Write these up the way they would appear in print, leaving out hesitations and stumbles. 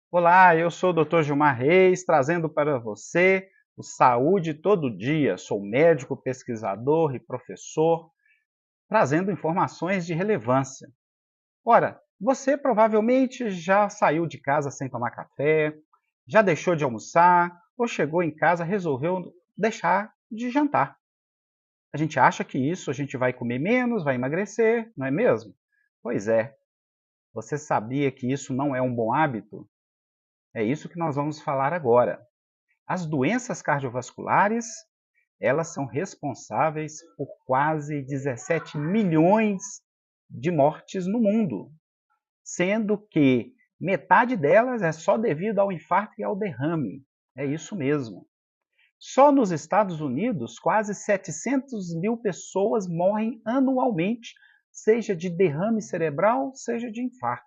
Olá, eu sou o Dr. Gilmar Reis, trazendo para você o Saúde Todo Dia. Sou médico, pesquisador e professor, trazendo informações de relevância. Ora, você provavelmente já saiu de casa sem tomar café, já deixou de almoçar ou chegou em casa e resolveu deixar de jantar. A gente acha que isso a gente vai comer menos, vai emagrecer, não é mesmo? Pois é, você sabia que isso não é um bom hábito? É isso que nós vamos falar agora. As doenças cardiovasculares, elas são responsáveis por quase 17 milhões de mortes no mundo, sendo que metade delas é só devido ao infarto e ao derrame. É isso mesmo. Só nos Estados Unidos, quase 700 mil pessoas morrem anualmente, seja de derrame cerebral, seja de infarto.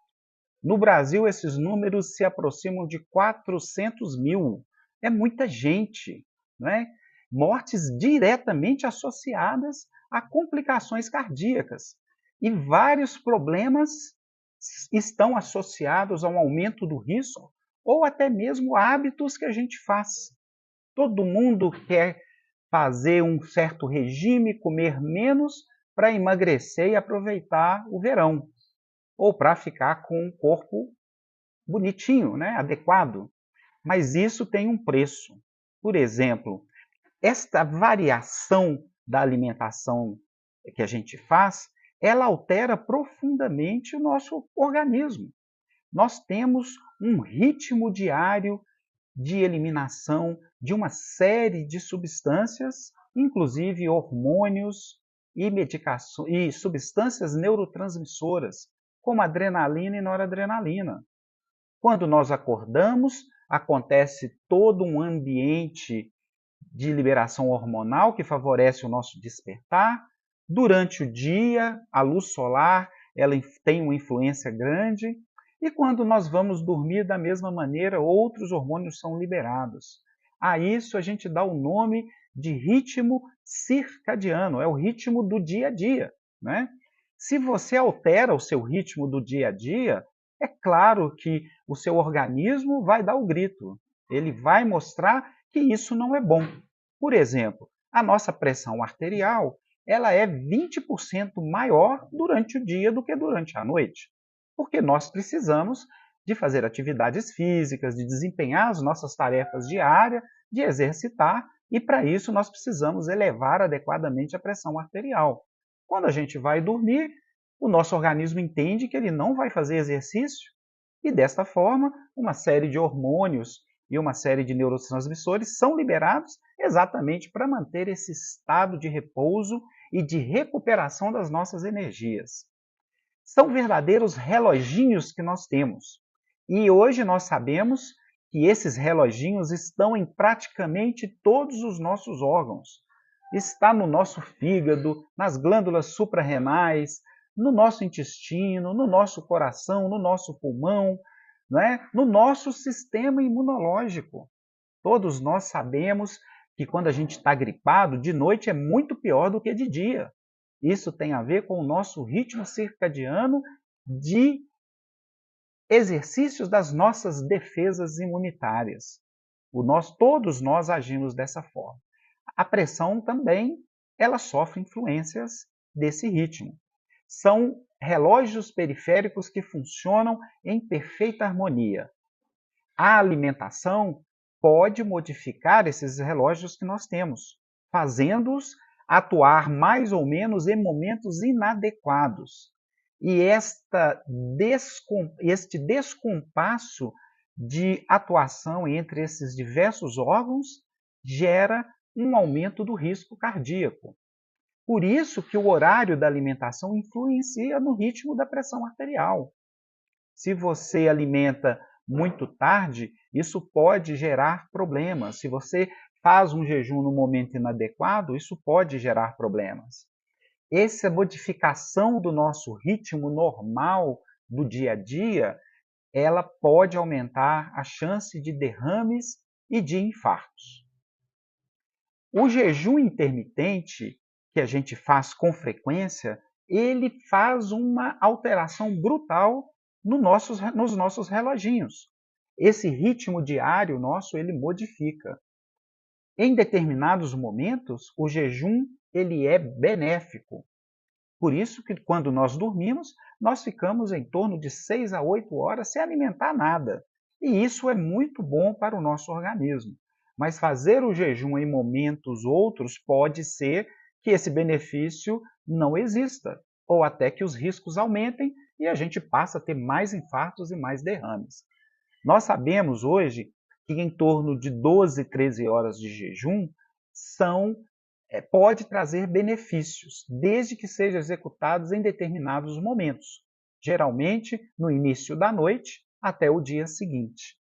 No Brasil, esses números se aproximam de 400 mil. É muita gente, não é? Mortes diretamente associadas a complicações cardíacas. E vários problemas estão associados ao aumento do risco ou até mesmo hábitos que a gente faz. Todo mundo quer fazer um certo regime, comer menos para emagrecer e aproveitar o verão, ou para ficar com um corpo bonitinho, né? Adequado. Mas isso tem um preço. Por exemplo, esta variação da alimentação que a gente faz, ela altera profundamente o nosso organismo. Nós temos um ritmo diário de eliminação de uma série de substâncias, inclusive hormônios e medicações e substâncias neurotransmissoras, como adrenalina e noradrenalina. Quando nós acordamos, acontece todo um ambiente de liberação hormonal que favorece o nosso despertar. Durante o dia, a luz solar ela tem uma influência grande. E quando nós vamos dormir da mesma maneira, outros hormônios são liberados. A isso a gente dá o nome de ritmo circadiano, é o ritmo do dia a dia, né? Se você altera o seu ritmo do dia a dia, é claro que o seu organismo vai dar o grito. Ele vai mostrar que isso não é bom. Por exemplo, a nossa pressão arterial ela é 20% maior durante o dia do que durante a noite, porque nós precisamos de fazer atividades físicas, de desempenhar as nossas tarefas diárias, de exercitar, e para isso nós precisamos elevar adequadamente a pressão arterial. Quando a gente vai dormir, o nosso organismo entende que ele não vai fazer exercício e, desta forma, uma série de hormônios e uma série de neurotransmissores são liberados exatamente para manter esse estado de repouso e de recuperação das nossas energias. São verdadeiros reloginhos que nós temos. E hoje nós sabemos que esses reloginhos estão em praticamente todos os nossos órgãos. Está no nosso fígado, nas glândulas suprarrenais, no nosso intestino, no nosso coração, no nosso pulmão, né? No nosso sistema imunológico. Todos nós sabemos que quando a gente está gripado, de noite é muito pior do que de dia. Isso tem a ver com o nosso ritmo circadiano de exercícios das nossas defesas imunitárias. Todos nós agimos dessa forma. A pressão também, ela sofre influências desse ritmo. São relógios periféricos que funcionam em perfeita harmonia. A alimentação pode modificar esses relógios que nós temos, fazendo-os atuar mais ou menos em momentos inadequados. E este descompasso de atuação entre esses diversos órgãos gera um aumento do risco cardíaco. Por isso que o horário da alimentação influencia no ritmo da pressão arterial. Se você alimenta muito tarde, isso pode gerar problemas. Se você faz um jejum no momento inadequado, isso pode gerar problemas. Essa modificação do nosso ritmo normal do dia a dia, ela pode aumentar a chance de derrames e de infartos. O jejum intermitente, que a gente faz com frequência, ele faz uma alteração brutal nos nossos reloginhos. esse ritmo diário nosso, ele modifica. Em determinados momentos, o jejum ele é benéfico. Por isso que quando nós dormimos, nós ficamos em torno de 6 a 8 horas sem alimentar nada. E isso é muito bom para o nosso organismo. Mas fazer o jejum em momentos outros pode ser que esse benefício não exista, ou até que os riscos aumentem e a gente passa a ter mais infartos e mais derrames. Nós sabemos hoje que em torno de 12, 13 horas de jejum pode trazer benefícios, desde que sejam executados em determinados momentos, geralmente no início da noite até o dia seguinte.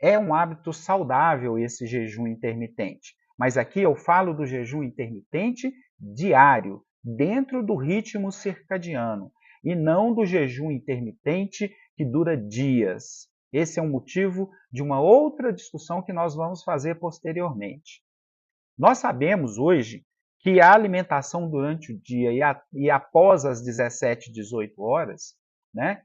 É um hábito saudável esse jejum intermitente, mas aqui eu falo do jejum intermitente diário, dentro do ritmo circadiano, e não do jejum intermitente que dura dias. Esse é um motivo de uma outra discussão que nós vamos fazer posteriormente. Nós sabemos hoje que a alimentação durante o dia e após as 17, 18 horas, né,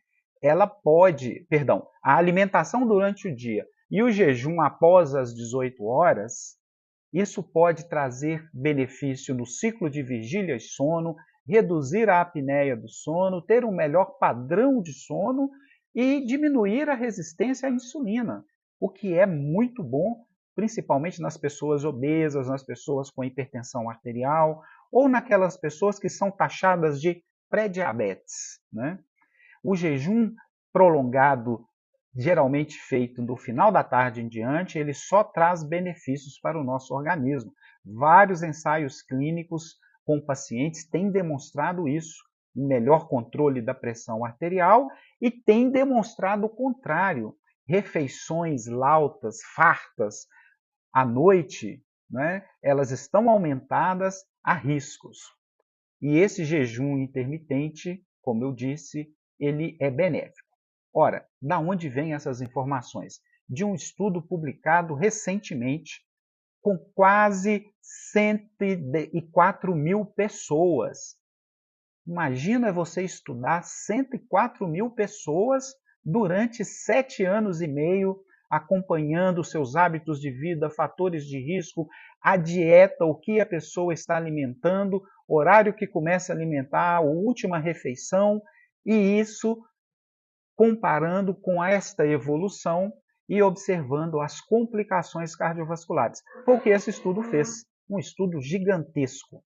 a alimentação durante o dia e o jejum após as 18 horas, isso pode trazer benefício no ciclo de vigília e sono, reduzir a apneia do sono, ter um melhor padrão de sono e diminuir a resistência à insulina, o que é muito bom, principalmente nas pessoas obesas, nas pessoas com hipertensão arterial ou naquelas pessoas que são taxadas de pré-diabetes, né? O jejum prolongado, geralmente feito do final da tarde em diante, ele só traz benefícios para o nosso organismo. Vários ensaios clínicos com pacientes têm demonstrado isso, um melhor controle da pressão arterial e têm demonstrado o contrário, refeições lautas, fartas, à noite, né, elas estão aumentadas a riscos. E esse jejum intermitente, como eu disse, ele é benéfico. Ora, da onde vêm essas informações? De um estudo publicado recentemente com quase 104 mil pessoas. Imagina você estudar 104 mil pessoas durante 7 anos e meio, acompanhando seus hábitos de vida, fatores de risco, a dieta, o que a pessoa está alimentando, horário que começa a alimentar, a última refeição, e isso comparando com esta evolução e observando as complicações cardiovasculares. Foi o que esse estudo fez, um estudo gigantesco.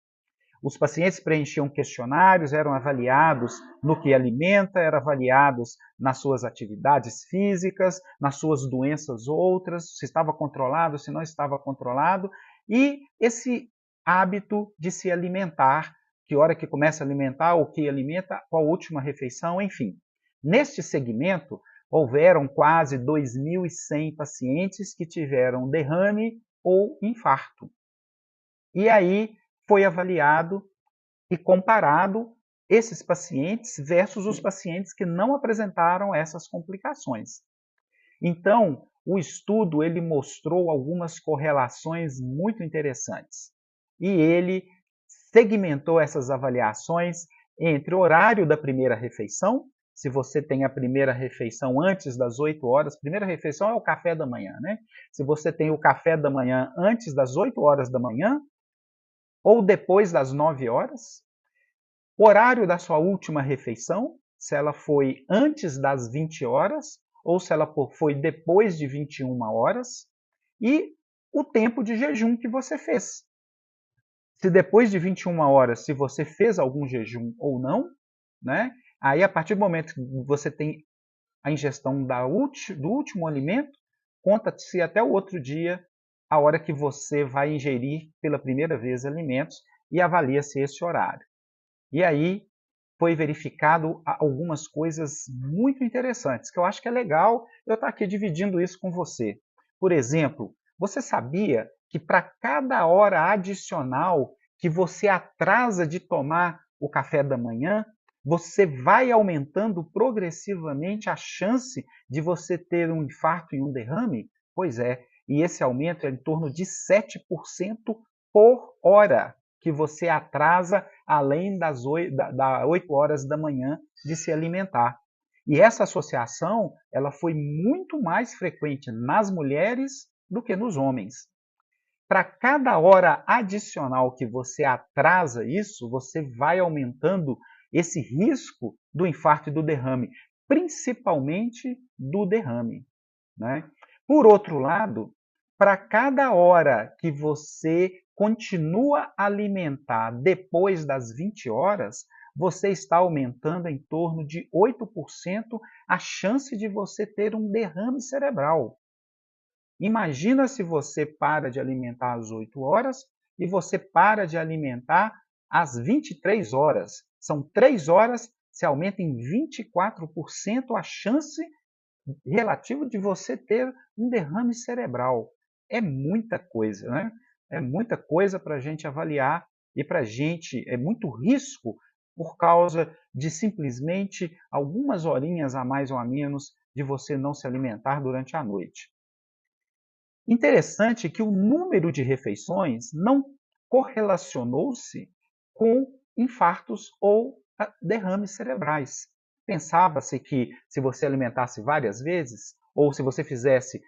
Os pacientes preenchiam questionários, eram avaliados no que alimenta, eram avaliados nas suas atividades físicas, nas suas doenças outras, se estava controlado, se não estava controlado, e esse hábito de se alimentar, que hora que começa a alimentar, o que alimenta, qual a última refeição, enfim. Neste segmento, houveram quase 2.100 pacientes que tiveram derrame ou infarto. E aí foi avaliado e comparado esses pacientes versus os pacientes que não apresentaram essas complicações. Então, o estudo ele mostrou algumas correlações muito interessantes. E ele segmentou essas avaliações entre o horário da primeira refeição, se você tem a primeira refeição antes das 8 horas, primeira refeição é o café da manhã, né? Se você tem o café da manhã antes das 8 horas da manhã, ou depois das 9 horas, o horário da sua última refeição, se ela foi antes das 20 horas ou se ela foi depois de 21 horas, e o tempo de jejum que você fez. Se depois de 21 horas, se você fez algum jejum ou não, né? Aí a partir do momento que você tem a ingestão do último alimento, conta-se até o outro dia a hora que você vai ingerir pela primeira vez alimentos e avalia-se esse horário. E aí foi verificado algumas coisas muito interessantes, que eu acho que é legal eu estar aqui dividindo isso com você. Por exemplo, você sabia que para cada hora adicional que você atrasa de tomar o café da manhã, você vai aumentando progressivamente a chance de você ter um infarto e um derrame? Pois é, e esse aumento é em torno de 7% por hora que você atrasa além das 8 horas da manhã de se alimentar. E essa associação ela foi muito mais frequente nas mulheres do que nos homens. Para cada hora adicional que você atrasa isso, você vai aumentando esse risco do infarto e do derrame, principalmente do derrame, né? Por outro lado, para cada hora que você continua a alimentar depois das 20 horas, você está aumentando em torno de 8% a chance de você ter um derrame cerebral. Imagina se você para de alimentar às 8 horas e você para de alimentar às 23 horas. São 3 horas, se aumenta em 24% a chance relativa de você ter um derrame cerebral. É muita coisa, né? É muita coisa para a gente avaliar e para a gente é muito risco por causa de simplesmente algumas horinhas a mais ou a menos de você não se alimentar durante a noite. Interessante que o número de refeições não correlacionou-se com infartos ou derrames cerebrais. Pensava-se que se você alimentasse várias vezes, ou se você fizesse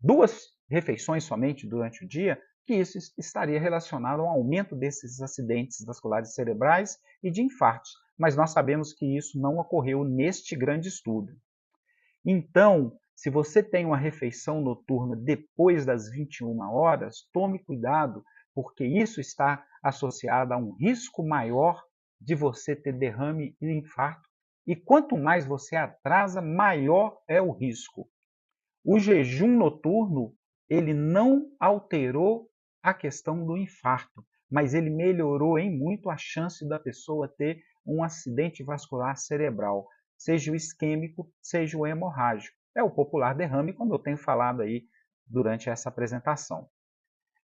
2 refeições somente durante o dia, que isso estaria relacionado ao aumento desses acidentes vasculares cerebrais e de infartos. Mas nós sabemos que isso não ocorreu neste grande estudo. Então, se você tem uma refeição noturna depois das 21 horas, tome cuidado, porque isso está associado a um risco maior de você ter derrame e infarto. E quanto mais você atrasa, maior é o risco. O jejum noturno, ele não alterou a questão do infarto, mas ele melhorou em muito a chance da pessoa ter um acidente vascular cerebral, seja o isquêmico, seja o hemorrágico. É o popular derrame, como eu tenho falado aí durante essa apresentação.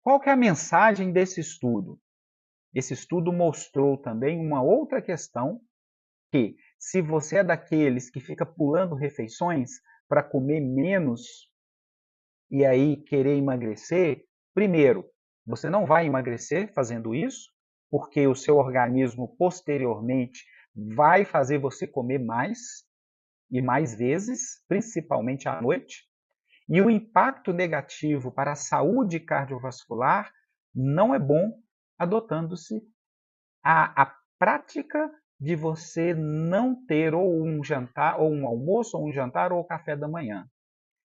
Qual que é a mensagem desse estudo? Esse estudo mostrou também uma outra questão, que se você é daqueles que fica pulando refeições para comer menos e aí querer emagrecer, primeiro, você não vai emagrecer fazendo isso, porque o seu organismo posteriormente vai fazer você comer mais e mais vezes, principalmente à noite. E o impacto negativo para a saúde cardiovascular não é bom adotando-se a prática de você não ter ou um jantar, ou um almoço, ou um jantar, ou café da manhã.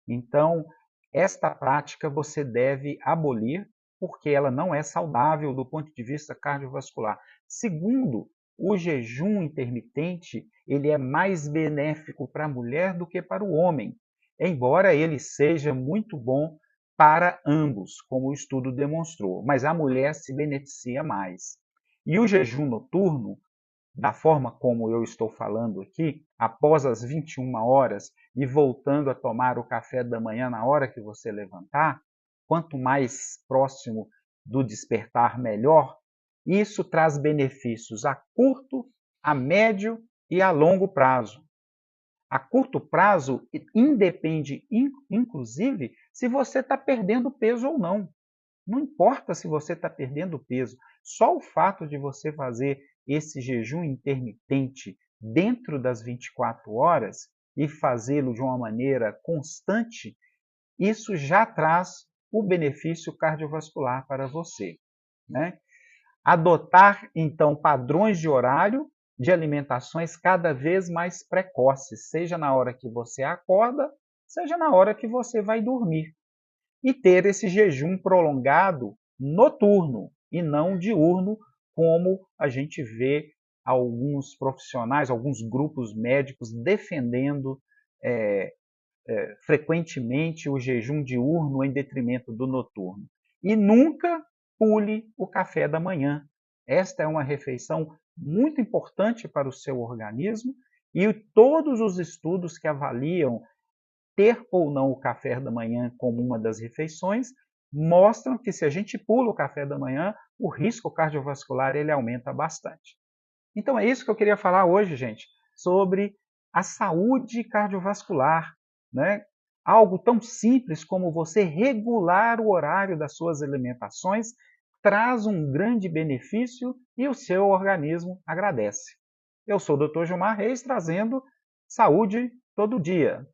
Então, esta prática você deve abolir, porque ela não é saudável do ponto de vista cardiovascular. Segundo, o jejum intermitente ele é mais benéfico para a mulher do que para o homem, embora ele seja muito bom para ambos, como o estudo demonstrou, mas a mulher se beneficia mais. E o jejum noturno, da forma como eu estou falando aqui, após as 21 horas e voltando a tomar o café da manhã na hora que você levantar, quanto mais próximo do despertar, melhor. Isso traz benefícios a curto, a médio e a longo prazo. A curto prazo independe, inclusive, se você está perdendo peso ou não. Não importa se você está perdendo peso, só o fato de você fazer esse jejum intermitente dentro das 24 horas e fazê-lo de uma maneira constante, isso já traz o benefício cardiovascular para você, né? Adotar, então, padrões de horário de alimentações cada vez mais precoces, seja na hora que você acorda, seja na hora que você vai dormir e ter esse jejum prolongado noturno e não diurno, como a gente vê alguns profissionais, alguns grupos médicos defendendo frequentemente o jejum diurno em detrimento do noturno. E nunca pule o café da manhã. Esta é uma refeição muito importante para o seu organismo e todos os estudos que avaliam ter ou não o café da manhã como uma das refeições, mostram que se a gente pula o café da manhã, o risco cardiovascular ele aumenta bastante. Então é isso que eu queria falar hoje, gente, sobre a saúde cardiovascular, né? Algo tão simples como você regular o horário das suas alimentações traz um grande benefício e o seu organismo agradece. Eu sou o Dr. Gilmar Reis, trazendo Saúde todo dia!